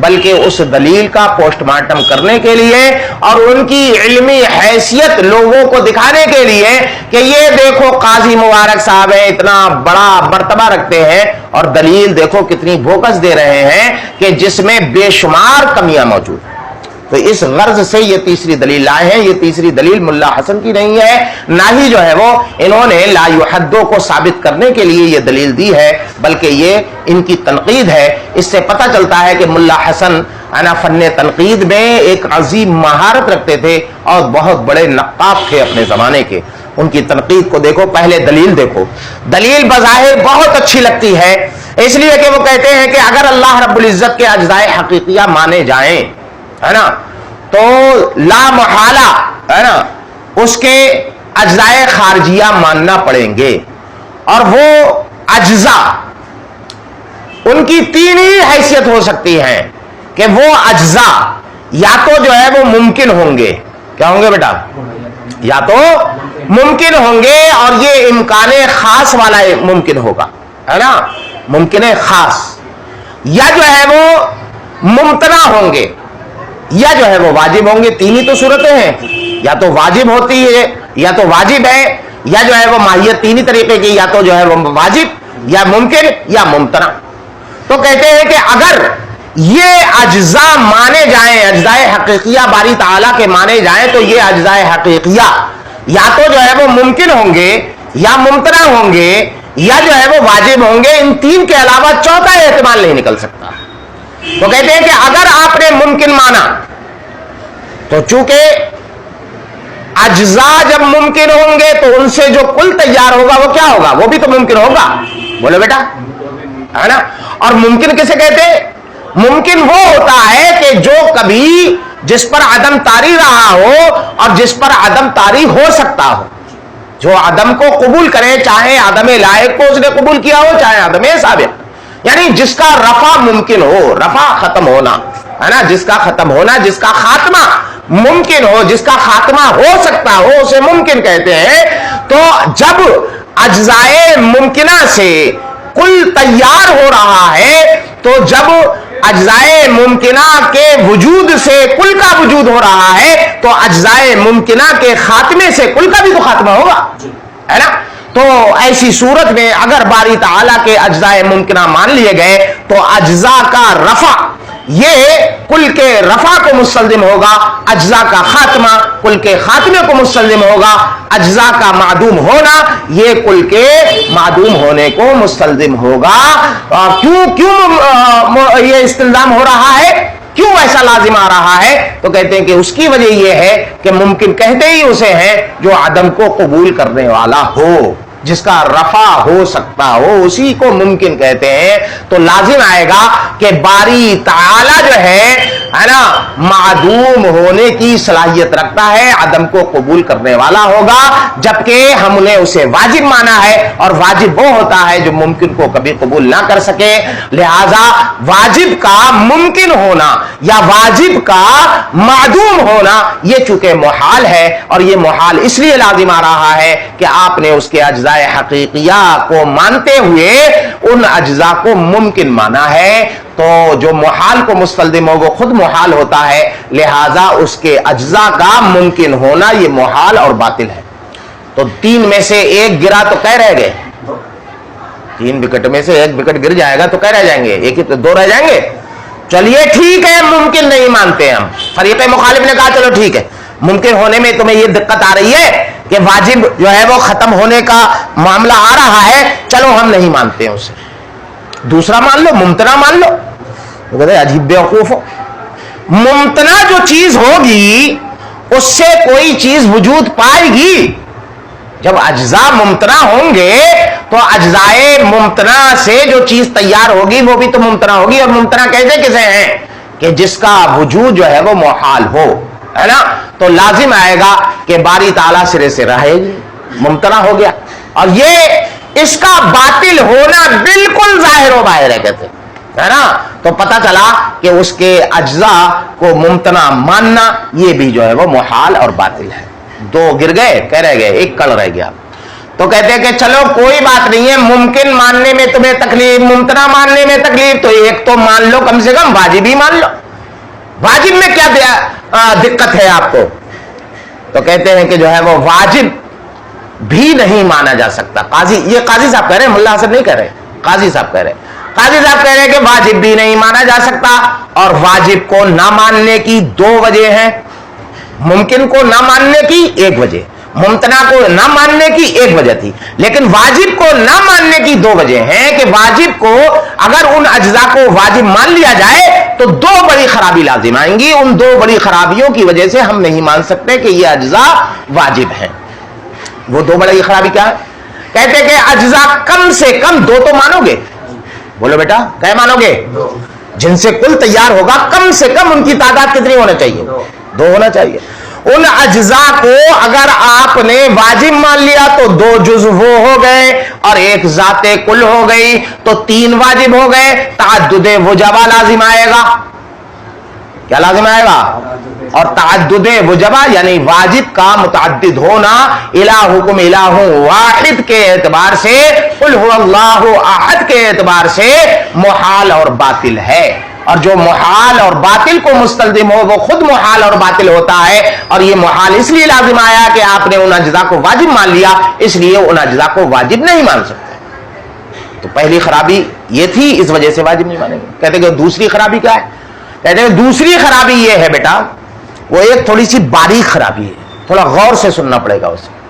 بلکہ اس دلیل کا پوسٹ مارٹم کرنے کے لیے اور ان کی علمی حیثیت لوگوں کو دکھانے کے لیے کہ یہ دیکھو قاضی مبارک صاحب ہیں، اتنا بڑا مرتبہ رکھتے ہیں، اور دلیل دیکھو کتنی بوکس دے رہے ہیں کہ جس میں بے شمار کمیاں موجود ہیں۔ تو اس غرض سے یہ تیسری دلیل لائے ہیں۔ یہ تیسری دلیل ملا حسن کی نہیں ہے، نہ ہی جو ہے وہ انہوں نے لا یحدو کو ثابت کرنے کے لیے یہ دلیل دی ہے، بلکہ یہ ان کی تنقید ہے۔ اس سے پتہ چلتا ہے کہ ملا حسن فن تنقید میں ایک عظیم مہارت رکھتے تھے اور بہت بڑے نقاد تھے اپنے زمانے کے۔ ان کی تنقید کو دیکھو، پہلے دلیل دیکھو۔ دلیل بظاہر بہت اچھی لگتی ہے، اس لیے کہ وہ کہتے ہیں کہ اگر اللہ رب العزت کے اجزائے حقیقیہ مانے جائیں، ہے نا، تو لا محالہ ہے نا اس کے اجزائے خارجیہ ماننا پڑیں گے، اور وہ اجزاء ان کی تین ہی حیثیت ہو سکتی ہے کہ وہ اجزاء یا تو جو ہے وہ ممکن ہوں گے، کیا ہوں گے بیٹا؟ یا تو ممکن ہوں گے، اور یہ امکان خاص والا ممکن ہوگا، ہے نا، ممکن خاص، یا جو ہے وہ ممتنع ہوں گے، یا جو ہے وہ واجب ہوں گے۔ تین ہی تو صورتیں ہیں، یا تو واجب ہوتی ہے، یا تو واجب ہے، یا جو ہے وہ ماہیت تین ہی طریقے کی، یا تو جو ہے وہ واجب یا ممکن یا ممتنع۔ تو کہتے ہیں کہ اگر یہ اجزاء مانے جائیں، اجزائے حقیقیہ باری تعالیٰ کے مانے جائیں، تو یہ اجزائے حقیقیہ یا تو جو ہے وہ ممکن ہوں گے، یا ممتنع ہوں گے، یا جو ہے وہ واجب ہوں گے۔ ان تین کے علاوہ چوتھا احتمال نہیں نکل سکتا۔ تو کہتے ہیں کہ اگر آپ نے ممکن مانا تو چونکہ اجزاء جب ممکن ہوں گے تو ان سے جو کل تیار ہوگا وہ کیا ہوگا؟ وہ بھی تو ممکن ہوگا، بولو بیٹا، ہے نا۔ اور ممکن کسے کہتے ہیں؟ ممکن وہ ہوتا ہے کہ جو کبھی جس پر عدم طاری رہا ہو اور جس پر عدم طاری ہو سکتا ہو، جو عدم کو قبول کرے، چاہے عدم لائق کو اس نے قبول کیا ہو، چاہے عدم سابق، یعنی جس کا رفع ممکن ہو، رفع ختم ہونا، ہے نا، جس کا ختم ہونا، جس کا خاتمہ ممکن ہو، جس کا خاتمہ ہو سکتا ہو، اسے ممکن کہتے ہیں۔ تو جب اجزائے ممکنہ سے کل تیار ہو رہا ہے، تو جب اجزائے ممکنہ کے وجود سے کل کا وجود ہو رہا ہے، تو اجزائے ممکنہ کے خاتمے سے کل کا بھی تو خاتمہ ہوگا، ہے نا۔ تو ایسی صورت میں اگر باری تعالیٰ کے اجزائے ممکنہ مان لیے گئے تو اجزاء کا رفع یہ کل کے رفع کو مستلزم ہوگا، اجزاء کا خاتمہ کل کے خاتمے کو مستلزم ہوگا، اجزاء کا معدوم ہونا یہ کل کے معدوم ہونے کو مستلزم ہوگا۔ کیوں یہ استلزام ہو رہا ہے، کیوں ایسا لازم آ رہا ہے؟ تو کہتے ہیں کہ اس کی وجہ یہ ہے کہ ممکن کہتے ہی اسے ہیں جو عدم کو قبول کرنے والا ہو، جس کا رفع ہو سکتا ہو، اسی کو ممکن کہتے ہیں۔ تو لازم آئے گا کہ باری تعالی جو ہے نا معدوم ہونے کی صلاحیت رکھتا ہے، عدم کو قبول کرنے والا ہوگا، جبکہ ہم نے اسے واجب مانا ہے، اور واجب وہ ہوتا ہے جو ممکن کو کبھی قبول نہ کر سکے۔ لہذا واجب کا ممکن ہونا یا واجب کا معدوم ہونا یہ چونکہ محال ہے، اور یہ محال اس لیے لازم آ رہا ہے کہ آپ نے اس کے اجزاء حقیقیہ کو مانتے ہوئے ان اجزاء کو ممکن مانا ہے۔ تو جو محال کو مستلزم ہو وہ خود محال ہوتا ہے، لہذا اس کے اجزاء کا ممکن ہونا یہ محال اور باطل ہے۔ تو تین میں سے ایک گرا تو کہہ رہ گئے، تین وکٹ میں سے ایک وکٹ گر جائے گا تو کہہ رہ جائیں گے، ایک ہی تو دو رہ جائیں گے۔ چلیے ٹھیک ہے، ممکن نہیں مانتے ہم، فریق مخالف نے کہا چلو ٹھیک ہے، ممکن ہونے میں تمہیں یہ دقت آ رہی ہے کہ واجب جو ہے وہ ختم ہونے کا معاملہ آ رہا ہے، چلو ہم نہیں مانتے ہیں اسے، دوسرا مان لو، ممتنع مان لو۔ وہ کہتے ہیں عجیب بیوقوف ہو، ممتنع جو چیز ہوگی اس سے کوئی چیز وجود پائے گی۔ جب اجزاء ممتنع ہوں گے تو اجزائے ممتنع سے جو چیز تیار ہوگی وہ بھی تو ممتنع ہوگی، اور ممتنع کیسے کسے ہیں کہ جس کا وجود جو ہے وہ محال ہو، ہے نا۔ تو لازم آئے گا کہ باری تعالیٰ سرے سے رہے گی، ممتنع ہو گیا، اور یہ اس کا باطل ہونا بالکل ظاہر و باہر ہے، کہتے ہے نا۔ تو پتہ چلا کہ اس کے اجزاء کو ممتنع ماننا یہ بھی جو ہے وہ محال اور باطل ہے۔ دو گر گئے، کہہ رہ گئے، ایک کڑ رہ گیا۔ تو کہتے ہیں کہ چلو کوئی بات نہیں ہے، ممکن ماننے میں تمہیں تکلیف، ممتنع ماننے میں تکلیف، تو ایک تو مان لو، کم سے کم واجب ہی مان لو، واجب میں کیا دقت ہے آپ کو؟ تو کہتے ہیں کہ جو ہے وہ واجب بھی نہیں مانا جا سکتا. یہ قاضی صاحب کہہ رہے ہیں، ملا حسن نہیں کہہ رہے، قاضی صاحب کہہ رہے ہیں. قاضی صاحب کہہ رہے ہیں کہ واجب بھی نہیں مانا جا سکتا، اور واجب کو نہ ماننے کی دو وجہ ہیں. ممکن کو نہ ماننے کی ایک وجہ، ممتنع کو نہ ماننے کی ایک وجہ تھی، لیکن واجب کو نہ ماننے کی دو وجہ ہیں کہ واجب کو اگر ان اجزاء کو واجب مان لیا جائے تو دو بڑی خرابی لازم آئیں گی. ان دو بڑی خرابیوں کی وجہ سے ہم نہیں مان سکتے کہ یہ اجزاء واجب ہیں. وہ دو بڑی خرابی کیا ہے؟ کہتے کہ اجزاء کم سے کم دو تو مانو گے. بولو بیٹا کیا مانو گے؟ جن سے کل تیار ہوگا کم سے کم ان کی تعداد کتنی ہونا چاہیے؟ دو ہونا چاہیے. ان اجزاء کو اگر آپ نے واجب مان لیا تو دو جزو وہ ہو گئے اور ایک ذات کل ہو گئی، تو تین واجب ہو گئے. تعدد وجبہ لازم آئے گا. کیا لازم آئے گا؟ اور تعدد وجبہ یعنی واجب کا متعدد ہونا الہکم الہ واحد کے اعتبار سے، قل هو اللہ احد کے اعتبار سے محال اور باطل ہے. اور جو محال اور باطل کو مستلزم ہو وہ خود محال اور باطل ہوتا ہے. اور یہ محال اس لیے لازم آیا کہ آپ نے ان اجزاء کو واجب مان لیا، اس لیے ان اجزاء کو واجب نہیں مان سکتے. تو پہلی خرابی یہ تھی، اس وجہ سے واجب نہیں مانیں گے. کہتے کہ دوسری خرابی کیا ہے؟ کہتے ہیں دوسری خرابی یہ ہے بیٹا، وہ ایک تھوڑی سی باریک خرابی ہے، تھوڑا غور سے سننا پڑے گا اسے.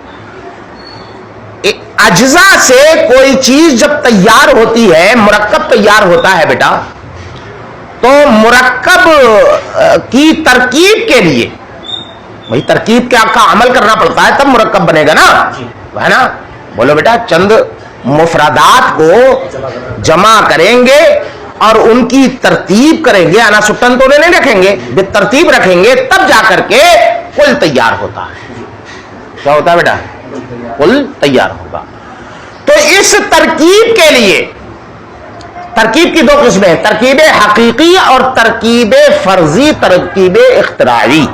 اجزاء سے کوئی چیز جب تیار ہوتی ہے، مرکب تیار ہوتا ہے بیٹا، تو مرکب کی ترکیب کے لیے بھائی ترکیب کا عمل کرنا پڑتا ہے، تب مرکب بنے گا نا، ہے نا؟ بولو بیٹا چند مفردات کو جمع کریں گے اور ان کی ترتیب کریں گے، انا سٹن تو نہیں رکھیں گے، بے ترتیب رکھیں گے، تب جا کر کے کل تیار ہوتا ہے. کیا ہوتا ہے بیٹا؟ کل تیار ہوگا. تو اس ترکیب کے لیے ترکیب کی دو قسمیں ہیں، ترکیب حقیقی اور ترکیب فرضی، ترکیب اختراعی.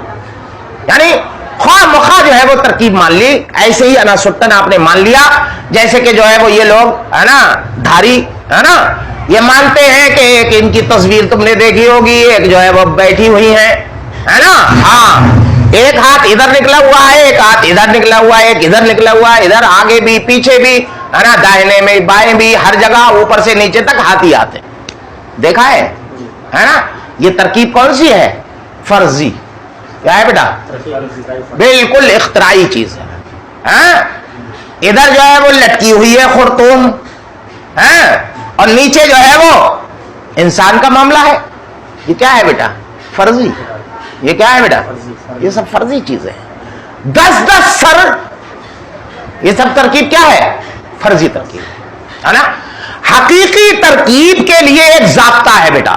یعنی خواہ مخواہ جو ہے وہ ترکیب مان لی، ایسے ہی انا سٹن آپ نے مان لیا. جیسے کہ جو ہے وہ یہ لوگ ہے نا دھاری ہے نا، یہ مانتے ہیں کہ ایک ان کی تصویر تم نے دیکھی ہوگی، ایک جو ہے وہ بیٹھی ہوئی ہے نا، ہاں ایک ہاتھ ادھر نکلا ہوا ہے، ایک ہاتھ ادھر نکلا ہوا ہے، ایک ادھر نکلا ہوا ہے، ادھر آگے بھی پیچھے بھی ہے نا، دائنے میں بائیں بھی، ہر جگہ اوپر سے نیچے تک ہاتھ ہی آتے. دیکھا ہے نا؟ یہ ترکیب کون سی ہے؟ فرضی. کیا ہے بیٹا؟ بالکل اختراعی چیز ہے. ادھر جو ہے وہ لٹکی ہوئی ہے خرطوم، اور نیچے جو ہے وہ انسان کا معاملہ ہے. یہ کیا ہے بیٹا؟ فرضی. یہ کیا ہے بیٹا؟ یہ سب فرضی چیزیں ہیں. 10 سر، یہ سب ترکیب کیا ہے؟ فرضی ترکیب ہے نا. حقیقی ترکیب کے لیے ایک ضابطہ ہے بیٹا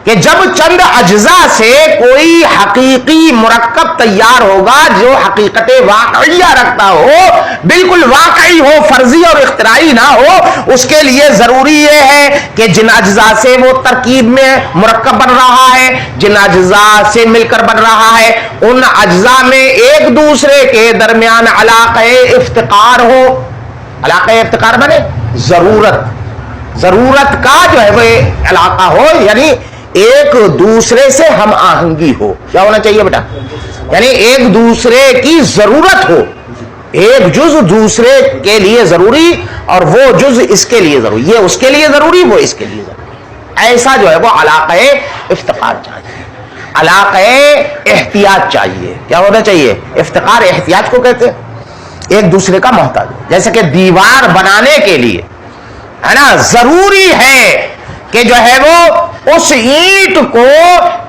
کہ جب چند اجزاء سے کوئی حقیقی مرکب تیار ہوگا جو حقیقت واقعیہ رکھتا ہو، بالکل واقعی ہو، فرضی اور اختراعی نہ ہو، اس کے لیے ضروری یہ ہے کہ جن اجزاء سے وہ ترکیب میں مرکب بن رہا ہے، جن اجزاء سے مل کر بن رہا ہے، ان اجزاء میں ایک دوسرے کے درمیان علاقہ افتقار ہو. علاقہ افتقار بنے ضرورت کا جو ہے وہ علاقہ ہو، یعنی ایک دوسرے سے ہم آہنگی ہو. کیا ہونا چاہیے بیٹا؟ یعنی ایک دوسرے کی ضرورت ہو، ایک جز دوسرے کے لیے ضروری اور وہ جز اس کے لیے ضروری، یہ اس کے لیے ضروری وہ اس کے لیے ضروری. ایسا جو ہے وہ علاقہ افتقار چاہیے، علاقہ احتیاط چاہیے. کیا ہونا چاہیے؟ افتقار احتیاط کو کہتے ہیں، ایک دوسرے کا محتاج. جیسے کہ دیوار بنانے کے لیے ہے نا ضروری ہے کہ جو ہے وہ اس اینٹ کو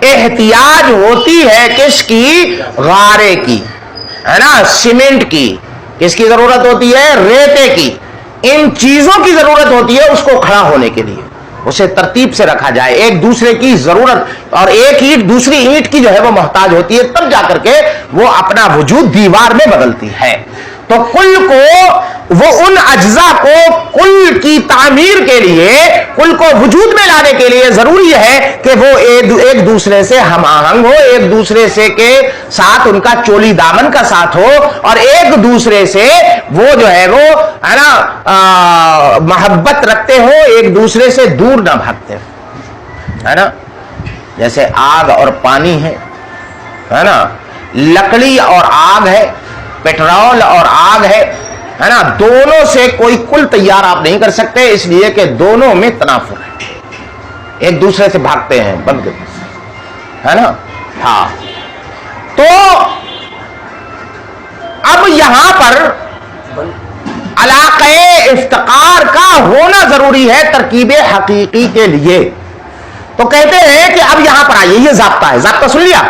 احتیاج ہوتی ہے کس کی؟ غارے کی ہے نا، سیمنٹ کی. کس کی ضرورت ہوتی ہے؟ ریتے کی. ان چیزوں کی ضرورت ہوتی ہے اس کو کھڑا ہونے کے لیے، اسے ترتیب سے رکھا جائے. ایک دوسرے کی ضرورت، اور ایک اینٹ دوسری اینٹ کی جو ہے وہ محتاج ہوتی ہے، تب جا کر کے وہ اپنا وجود دیوار میں بدلتی ہے. تو کل کو وہ ان اجزاء کو کل کی تعمیر کے لیے، کل کو وجود میں لانے کے لیے ضروری ہے کہ وہ ایک دوسرے سے ہم آہنگ ہو، ایک دوسرے سے کے ساتھ ان کا چولی دامن کا ساتھ ہو، اور ایک دوسرے سے وہ جو ہے وہ ہے نا محبت رکھتے ہو، ایک دوسرے سے دور نہ بھاگتے ہو، ہے نا. جیسے آگ اور پانی ہے نا، لکڑی اور آگ ہے، پیٹرول اور آگ ہے نا، دونوں سے کوئی کل تیار آپ نہیں کر سکتے، اس لیے کہ دونوں میں تنافر ہے، ایک دوسرے سے بھاگتے ہیں بند ہے نا. ہاں تو اب یہاں پر علاقہ افتقار کا ہونا ضروری ہے ترکیب حقیقی کے لیے. تو کہتے ہیں کہ اب یہاں پر آئیے، یہ ضابطہ ہے، ضابطہ سن لیا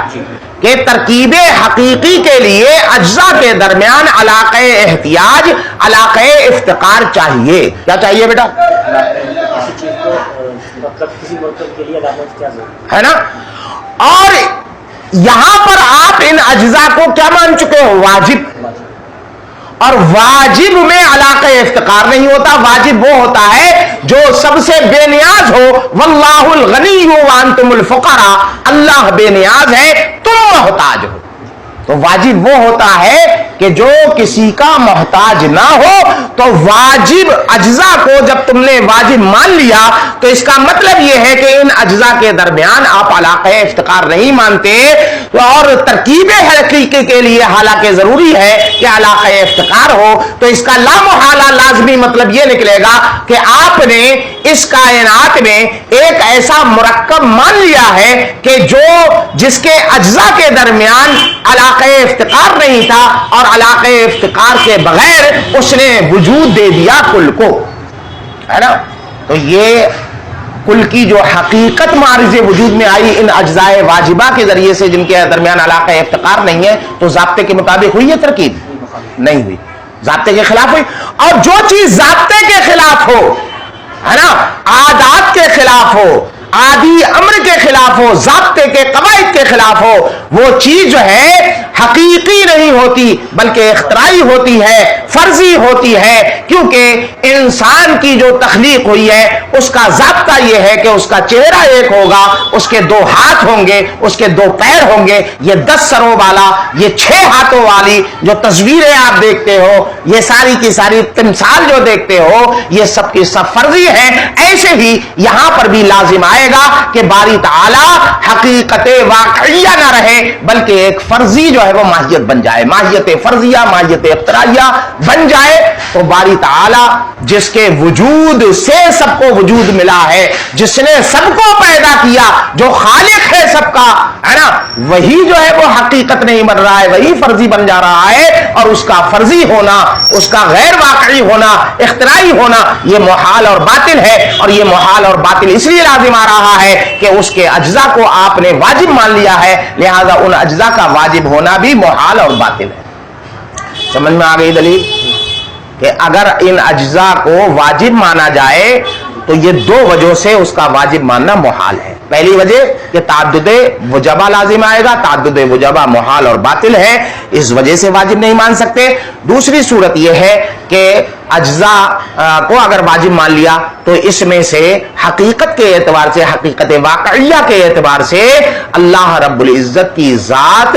کہ ترکیب حقیقی کے لیے اجزاء کے درمیان علاقہ احتیاج، علاقہ افتقار چاہیے. کیا چاہیے بیٹا؟ ہے نا. اور یہاں پر آپ ان اجزاء کو کیا مان چکے ہو؟ واجب. اور واجب میں علاقہ افتقار نہیں ہوتا. واجب وہ ہوتا ہے جو سب سے بے نیاز ہو. واللہ الغنی وانتم الفقراء، اللہ بے نیاز ہے، تم محتاج ہو. تو واجب وہ ہوتا ہے کہ جو کسی کا محتاج نہ ہو. تو واجب اجزاء کو جب تم نے واجب مان لیا تو اس کا مطلب یہ ہے کہ ان اجزاء کے درمیان آپ علاقہ افتقار نہیں مانتے. اور ترکیب حقیقی کے لیے حالانکہ ضروری ہے کہ علاقہ افتقار ہو، تو اس کا لامحالہ لازمی مطلب یہ نکلے گا کہ آپ نے اس کائنات میں ایک ایسا مرکب مان لیا ہے کہ جس کے اجزاء کے درمیان علاقہ افتقار نہیں تھا، اور علاقہ افتقار کے بغیر اس نے وجود دے دیا کل کو، ہے نا. تو یہ کل کی جو حقیقت معرض وجود میں آئی ان اجزاء واجبہ کے ذریعے سے جن کے درمیان علاقہ افتقار نہیں ہے، تو ضابطے کے مطابق ہوئی ہے ترکیب؟ نہیں ہوئی، ضابطے کے خلاف ہوئی. اور جو چیز ضابطے کے خلاف ہو، ہے نا، عادات کے خلاف ہو، عادی امر کے خلاف ہو، ضابطے کے قواعد کے خلاف ہو، وہ چیز جو ہے حقیقی نہیں ہوتی بلکہ اختراعی ہوتی ہے، فرضی ہوتی ہے. کیونکہ انسان کی جو تخلیق ہوئی ہے اس کا ضابطہ یہ ہے کہ اس کا چہرہ ایک ہوگا، اس کے 2 ہاتھ ہوں گے، اس کے 2 پیر ہوں گے. یہ 10 سروں والا، یہ 6 ہاتھوں والی جو تصویریں آپ دیکھتے ہو، یہ ساری کی ساری تمثال جو دیکھتے ہو، یہ سب کی سب فرضی ہیں. ایسے ہی یہاں پر بھی لازم آئے گا کہ باری تعالی حقیقت واقعیہ نہ رہے بلکہ ایک فرضی جو ہے وہ ماہیت بن جائے، ماہیت فرضیہ، ماہیت اختراعیہ بن جائے. تو باری تعالی جس کے وجود سے سب کو وجود ملا ہے، جس نے سب کو پیدا کیا، جو خالق ہے سب کا، ہے نا، وہی جو ہے وہ حقیقت نہیں بن رہا ہے، وہی فرضی بن جا رہا ہے. اور اس کا فرضی ہونا، اس کا غیر واقعی ہونا، اختراعی ہونا، یہ محال اور باطل ہے. اور یہ محال اور باطل اس لیے لازم آ رہا ہے کہ اس کے اجزاء کو آپ نے واجب مان لیا ہے، لہذا ان اجزاء کا واجب ہونا بھی محال اور باطل ہے. سمجھ میں آ گئی دلیل؟ کہ اگر ان اجزاء کو واجب مانا جائے تو یہ 2 وجہ سے اس کا واجب ماننا محال ہے. پہلی وجہ کہ تعدد وجبہ لازم آئے گا، تعدد وجبہ محال اور باطل ہے، اس وجہ سے واجب نہیں مان سکتے. دوسری صورت یہ ہے کہ اجزاء کو اگر واجب مان لیا تو اس میں سے حقیقت کے اعتبار سے، حقیقت واقعیہ کے اعتبار سے اللہ رب العزت کی ذات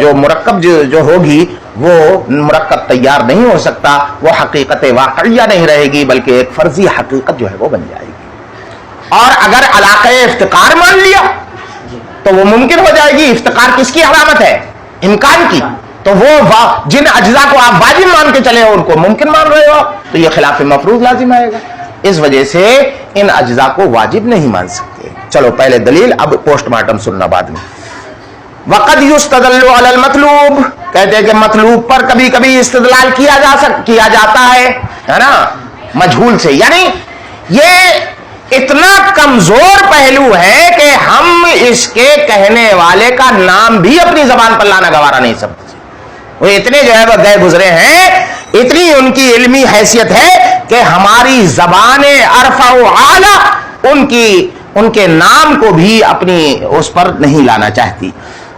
جو مرکب جو ہوگی وہ مرکب تیار نہیں ہو سکتا، وہ حقیقت واقعیہ نہیں رہے گی بلکہ ایک فرضی حقیقت جو ہے وہ بن جائے گی. اور اگر علاقہ افتقار مان لیا تو وہ ممکن ہو جائے گی. افتقار کس کی علامت ہے؟ امکان کی. تو وہ جن اجزاء کو آپ واجب مان کے چلے ہو ان کو ممکن مان رہے ہو تو یہ خلاف مفروض لازم آئے گا. اس وجہ سے ان اجزاء کو واجب نہیں مان سکتے. چلو پہلے دلیل، اب پوسٹ مارٹم سننا بعد میں. وقد یستدل علی المطلوب، کہتے ہیں کہ مطلوب پر کبھی کبھی استدلال کیا جاتا ہے نا، مجہول سے. یعنی یہ اتنا کمزور پہلو ہے کہ ہم اس کے کہنے والے کا نام بھی اپنی زبان پر لانا گوارا نہیں سمجھتے. وہ اتنے جو ہے وہ گئے گزرے ہیں، اتنی ان کی علمی حیثیت ہے کہ ہماری زبان ارفع و اعلی ان کے نام کو بھی اپنی اس پر نہیں لانا چاہتی.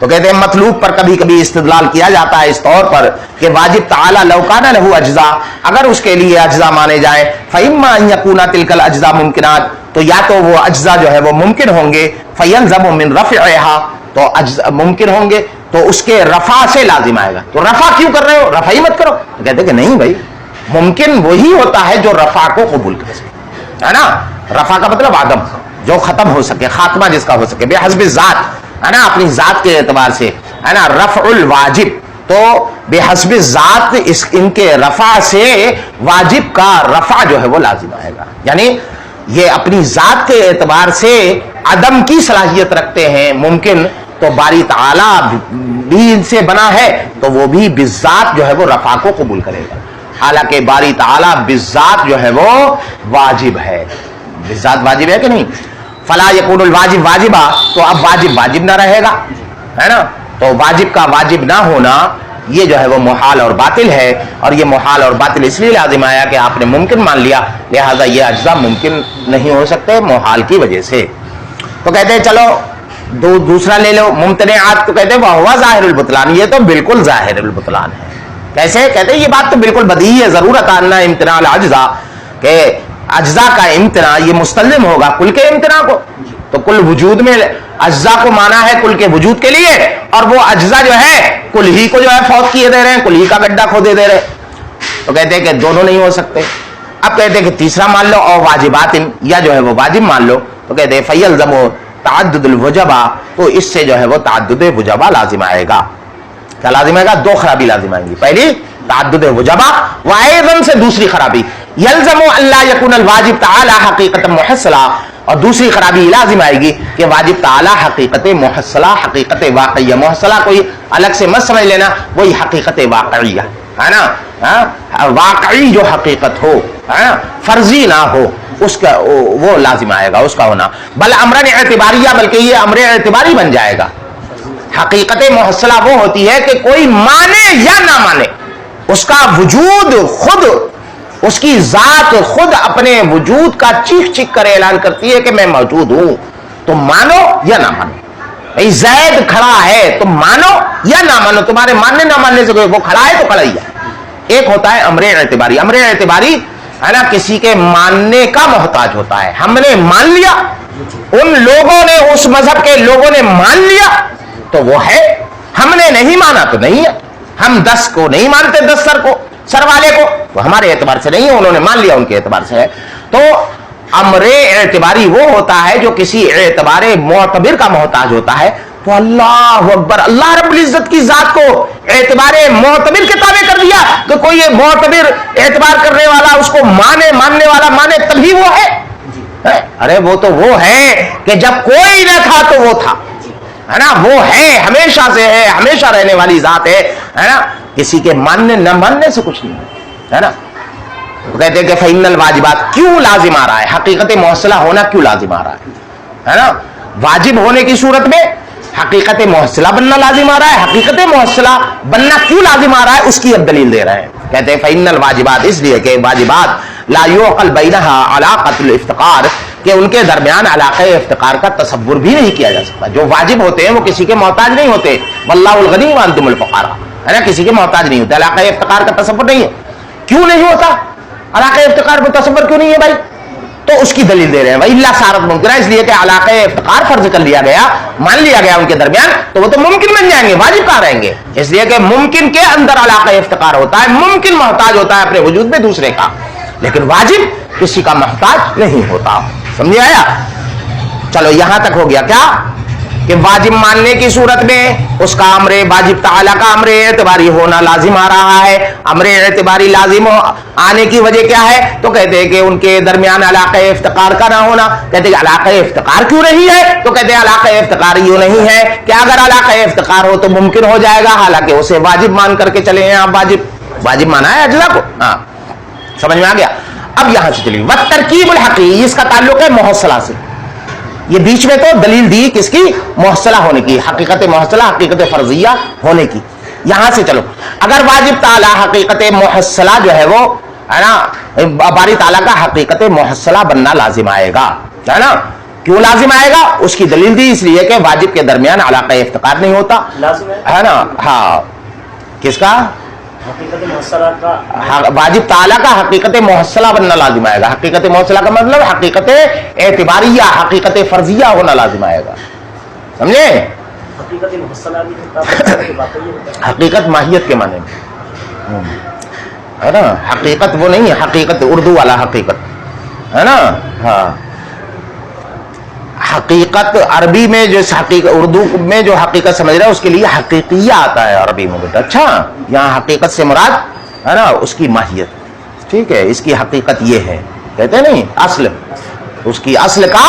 تو کہتے ہیں مطلوب پر کبھی کبھی استدلال کیا جاتا ہے اس طور پر کہ واجب تعالی لو کان لہ اجزاء، اگر اس کے لیے اجزاء مانے جائیں، فإما ان يكون تلك الاجزاء ممکنات، تو یا تو وہ اجزاء جو ہے وہ ممکن ہوں گے، فيلزم من رفعها، تو اجزاء ممکن ہوں گے تو اس کے رفع سے لازم آئے گا. تو رفع کیوں کر رہے ہو، رفع ہی مت کرو. تو کہتے ہیں کہ نہیں بھائی، ممکن وہی ہوتا ہے جو رفع کو قبول کر سکے، ہے نا. رفع کا مطلب عدم، جو ختم ہو سکے، خاتمہ جس کا ہو سکے، بے حسب ذات، ہے نا، اپنی ذات کے اعتبار سے، ہے نا. رفع الواجب، تو بے حسب ذات ان کے رفع سے واجب کا رفع جو ہے وہ لازم آئے گا. یعنی یہ اپنی ذات کے اعتبار سے عدم کی صلاحیت رکھتے ہیں، ممکن، تو باری تعالی بھی ان سے بنا ہے تو وہ بھی بالذات جو ہے وہ رفع کو قبول کرے گا. حالانکہ باری تعالی بالذات جو ہے وہ واجب ہے. بالذات واجب ہے کہ نہیں؟ فلا یکون الواجب واجبہ، تو اب واجب واجب نہ رہے گا، ہے نا. تو واجب کا واجب نہ ہونا یہ جو ہے وہ محال اور باطل ہے. اور یہ محال اور باطل اس لیے لازم آیا کہ آپ نے ممکن مان لیا، لہذا یہ اجزاء ممکن نہیں ہو سکتے محال کی وجہ سے. تو کہتے ہیں چلو دوسرا لے لو ممتنعات، تو کہتے ہیں وہ ظاہر البطلان، یہ تو بالکل ظاہر البطلان ہے. کیسے؟ کہتے ہیں یہ بات تو بالکل بدیہی ہے، ضرورت آنا امتناع الاجزاء، کہ اجزاء کا امتناع یہ مستلزم ہوگا کل کے امتناع کو. تو کل وجود میں اجزاء کو مانا ہے کل کے وجود کے لیے، اور وہ اجزاء جو ہے کل ہی کو جو ہے فوت کیے دے رہے ہیں، کل ہی کا گڈھا کھودے دے رہے ہیں. تو کہتے ہیں کہ دونوں نہیں ہو سکتے. اب کہتے ہیں کہ تیسرا مان لو، اور واجبات، یا جو ہے وہ واجب مان لو. تو کہتے ہیں فیلزم تعدد الوجبہ، تو اس سے جو ہے وہ تعدد وجبہ لازم آئے گا. کیا لازم آئے گا؟ دو خرابی لازم آئیں گی. پہلی تعدد وجبہ، وایضاً سے دوسری خرابی یلزم اللہ یکون الواجب تعالی حقیقت محصلہ، اور دوسری خرابی لازم آئے گی کہ واجب تعالی حقیقت محصلہ، حقیقت واقعیہ. محصلہ کوئی الگ سے مت سمجھ لینا، وہی حقیقت واقعیہ ہے نا. واقعی جو حقیقت ہو، فرضی نہ ہو، اس کا وہ لازم آئے گا، اس کا ہونا. بل امرن اعتباریہ، بلکہ یہ امر اعتباری بن جائے گا. حقیقت محصلہ وہ ہوتی ہے کہ کوئی مانے یا نہ مانے، اس کا وجود خود، اس کی ذات خود اپنے وجود کا چیخ چیخ کر اعلان کرتی ہے کہ میں موجود ہوں. تم مانو یا نہ مانو. بھائی زید کھڑا ہے، تم مانو یا نہ مانو، تمہارے ماننے نہ ماننے سے وہ کھڑا ہے تو کھڑا ہی ہے. ایک ہوتا ہے امر اعتباری. امر اعتباری ہے نا، کسی کے ماننے کا محتاج ہوتا ہے. ہم نے مان لیا، ان لوگوں نے، اس مذہب کے لوگوں نے مان لیا تو وہ ہے، ہم نے نہیں مانا تو نہیں ہے. ہم 10 کو نہیں مانتے، 10 سر والے کو، تو ہمارے اعتبار سے نہیں ہے، انہوں نے مان لیا ان کے اعتبار سے ہے. تو امر اعتباری وہ ہوتا ہے جو کسی اعتبار معتبر کا محتاج ہوتا ہے. تو اللہ اکبر، اللہ رب العزت کی ذات کو اعتبار معتبر کے تابع کر دیا کہ کوئی معتبر اعتبار کرنے والا اس کو مانے، ماننے والا مانے، تبھی وہ ہے. ارے وہ تو وہ ہے کہ جب کوئی نہ تھا تو وہ تھا، ہے نا. وہ ہے، ہمیشہ سے ہے، ہمیشہ رہنے والی ذات ہے نا. کسی کے ماننے نہ ماننے سے کچھ نہیں ہے نا. تو کہتے ہیں کہ فإن الواجبات، کیوں لازم آ رہا ہے حقیقت محصلہ ہونا، کیوں لازم آ رہا ہے نا. واجب ہونے کی صورت میں حقیقت محصلہ بننا لازم آ رہا ہے. حقیقت محصلہ بننا کیوں لازم آ رہا ہے، اس کی اب دلیل دے رہے ہیں. کہتے ہیں فإن الواجبات، اس لیے کہ واجبات لا يعقل بینہا علاقۃ الافتقار، کہ ان کے درمیان علاقہ افتقار کا تصور بھی نہیں کیا جا سکتا. جو واجب ہوتے ہیں وہ کسی کے محتاج نہیں ہوتے. واللہ الغنی وانتم الفقراء، ہے نا، کسی کے محتاج نہیں ہوتے. علاقہ افتقار کا تصور نہیں ہے. کیوں نہیں ہوتا علاقہ افتقار کو تصور، کیوں نہیں ہے بھائی؟ تو اس کی دلیل دے رہے ہیں بھائی اللہ سارت ممکن ہے، اس لیے کہ علاقہ افتقار فرض کر لیا گیا، مان لیا گیا ان کے درمیان، تو وہ تو ممکن بن جائیں گے، واجب کہاں رہیں گے. اس لیے کہ ممکن کے اندر علاقہ افتقار ہوتا ہے، ممکن محتاج ہوتا ہے اپنے وجود میں دوسرے کا، لیکن واجب کسی کا محتاج نہیں ہوتا. سمجھ آیا؟ چلو یہاں تک ہو گیا. کیا کہ واجب ماننے کی صورت میں اس کا امر واجب تعالیٰ کا امر اعتباری ہونا لازم آ رہا ہے. امر اعتباری لازم آنے کی وجہ کیا ہے؟ تو کہتے ہیں کہ ان کے درمیان علاقہ افتقار کا نہ ہونا. کہتے ہیں کہ علاقہ افتقار کیوں نہیں ہے؟ تو کہتے ہیں علاقہ افتقار یوں نہیں ہے کہ اگر علاقہ افتقار ہو تو ممکن ہو جائے گا، حالانکہ اسے واجب مان کر کے چلے ہیں. آپ واجب مانا ہے اجزاء کو. ہاں سمجھ میں آ گیا. اب یہاں سے چلیے والترکیب الحقیقی، اس کا تعلق ہے محصلہ سے. یہ بیچ میں تو دلیل دی کس کی؟ محصلہ ہونے کی، حقیقت محصلہ، حقیقت فرضیہ ہونے کی. یہاں سے چلو، اگر واجب تعالی حقیقت محصلہ جو ہے وہ ہے نا، باری تعالیٰ کا حقیقت محصلہ بننا لازم آئے گا، ہے نا. کیوں لازم آئے گا؟ اس کی دلیل دی، اس لیے کہ واجب کے درمیان علاقہ افتقار نہیں ہوتا ہے نا. ہاں کس کا؟ حقیقت محصلہ کا. واجب تعالیٰ کا حقیقت محصلہ بننا لازم آئے گا. حقیقت محصلہ کا مطلب حقیقت اعتباریہ، حقیقت فرضیہ ہونا لازم آئے گا. سمجھے؟ حقیقت محصلہ بھی حقیقت ماہیت کے معنی میں ہے نا. حقیقت وہ نہیں ہے، حقیقت اردو والا حقیقت ہے نا. ہاں حقیقت عربی میں جو اردو میں جو حقیقت سمجھ رہا ہے اس کے لیے حقیقیہ آتا ہے عربی میں بیٹا. اچھا یہاں حقیقت سے مراد ہے نا اس کی ماہیت. ٹھیک ہے، اس کی حقیقت یہ ہے، کہتے ہیں نہیں اصل، اس کی اصل کا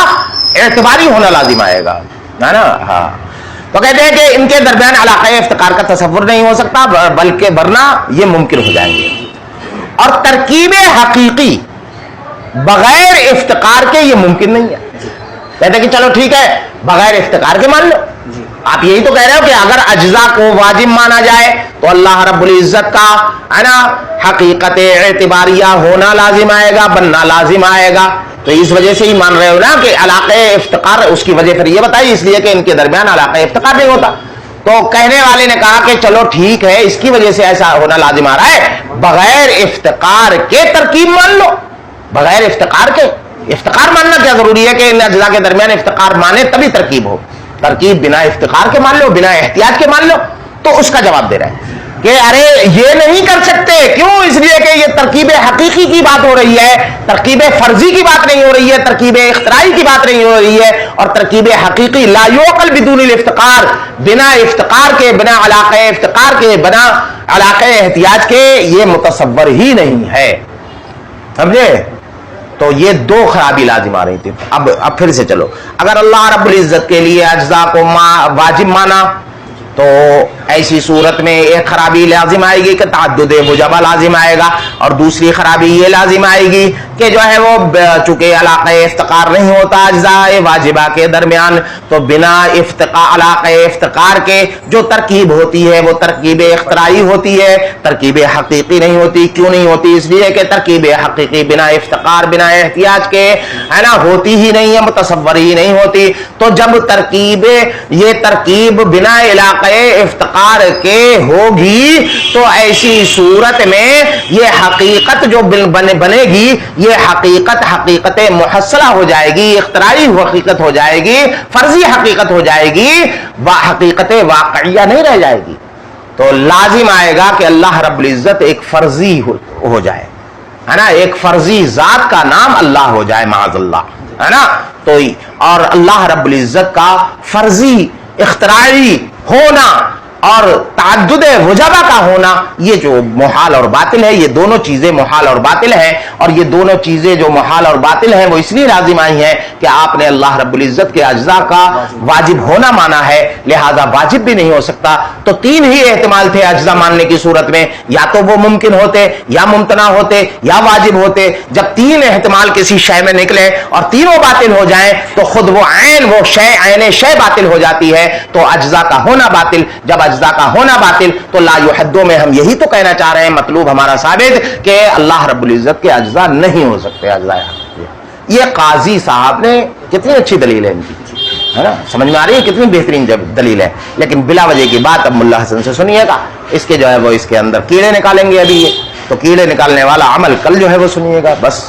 اعتباری ہونا لازم آئے گا ہے نا. ہاں تو کہتے ہیں کہ ان کے درمیان علاقہ افتقار کا تصور نہیں ہو سکتا، بلکہ ورنہ یہ ممکن ہو جائیں گے. اور ترکیب حقیقی بغیر افتقار کے یہ ممکن نہیں ہے. کہتے ہیں کہ چلو ٹھیک ہے بغیر افتقار کے مان لو. آپ یہی تو کہہ رہے ہو کہ اگر اجزاء کو واجب مانا جائے تو اللہ رب العزت کا ہے نا حقیقت اعتباریہ ہونا لازم آئے گا، بننا لازم آئے گا. تو اس وجہ سے ہی مان رہے ہو نا کہ علاقہ افتقار، اس کی وجہ پھر یہ بتائی، اس لیے کہ ان کے درمیان علاقہ افتقار نہیں ہوتا. تو کہنے والے نے کہا کہ چلو ٹھیک ہے اس کی وجہ سے ایسا ہونا لازم آ رہا ہے، بغیر افتقار کے ترکیب مان لو. بغیر افتقار کے افتقار ماننا کیا ضروری ہے کہ ان اجزاء کے درمیان افتقار مانے تبھی ترکیب ہو. ترکیب بنا افتقار کے مان لو، بنا احتیاط کے مان لو. تو اس کا جواب دے رہا ہے کہ ارے یہ نہیں کر سکتے. کیوں؟ اس لیے کہ یہ ترکیب حقیقی کی بات ہو رہی ہے، ترکیب فرضی کی بات نہیں ہو رہی ہے، ترکیب اختراعی کی بات نہیں ہو رہی ہے. اور ترکیب حقیقی لا یعقل بدون الافتقار، بنا افتقار کے، بنا علاقہ افتقار کے، بنا علاقہ احتیاط کے یہ متصور ہی نہیں ہے. سمجھے؟ تو یہ دو خرابی لازم آ رہی تھی. اب پھر سے چلو، اگر اللہ رب العزت کے لیے اجزاء کو واجب مانا تو ایسی صورت میں ایک خرابی لازم آئے گی کہ تعدد وجبہ لازم آئے گا، اور دوسری خرابی یہ لازم آئے گی کہ جو ہے وہ چونکہ علاقہ افتقار نہیں ہوتا اجزاء واجبہ کے درمیان، تو بنا علاقہ افتقار کے جو ترکیب ہوتی ہے وہ ترکیب اختراعی ہوتی ہے، ترکیب حقیقی نہیں ہوتی. کیوں نہیں ہوتی؟ اس لیے کہ ترکیب حقیقی بنا افتقار، بنا احتیاج کے ہے نا ہوتی ہی نہیں ہے، متصور ہی نہیں ہوتی. تو جب یہ ترکیب بنا علاقہ افتقار کے ہوگی تو ایسی صورت میں یہ حقیقت جو بنے گی یہ حقیقت محصلہ ہو جائے گی، اختراعی حقیقت ہو جائے گی، فرضی حقیقت ہو جائے گی، حقیقت واقعیہ نہیں رہ جائے گی. تو لازم آئے گا کہ اللہ رب العزت ایک فرضی ہو جائے ہے نا، ایک فرضی ذات کا نام اللہ ہو جائے معاذ اللہ ہے نا. تو اور اللہ رب العزت کا فرضی اختراعی ہونا اور تعدد وجبہ کا ہونا یہ جو محال اور باطل ہے، یہ دونوں چیزیں محال اور باطل ہیں. اور یہ دونوں چیزیں جو محال اور باطل ہیں وہ اس لیے لازم آئی ہیں کہ آپ نے اللہ رب العزت کے اجزاء کا واجب ہونا مانا ہے، لہذا واجب بھی نہیں ہو سکتا. تو تین ہی احتمال تھے اجزاء ماننے کی صورت میں، یا تو وہ ممکن ہوتے، یا ممتنع ہوتے، یا واجب ہوتے. جب تین احتمال کسی شے میں نکلے اور تینوں باطل ہو جائیں تو خود وہ عین شے باطل ہو جاتی ہے. تو اجزاء کا ہونا باطل، جب اجزاء کا ہونا باطل تو لا یحدو میں ہم یہی تو کہنا چاہ رہے ہیں، مطلوب ہمارا ثابت کہ اللہ رب العزت کے اجزاء نہیں ہو سکتے اجزاء. یہ قاضی صاحب نے کتنی اچھی دلیل ہے ان کی ہے نا، سمجھ میں آ رہی ہے کتنی بہترین دلیل ہے. لیکن بلا وجہ کی بات اب ملا حسن سے سنیے گا، اس کے جو ہے وہ اس کے اندر کیڑے نکالیں گے ابھی یہ. تو کیڑے نکالنے والا عمل کل جو ہے وہ سنیے گا. بس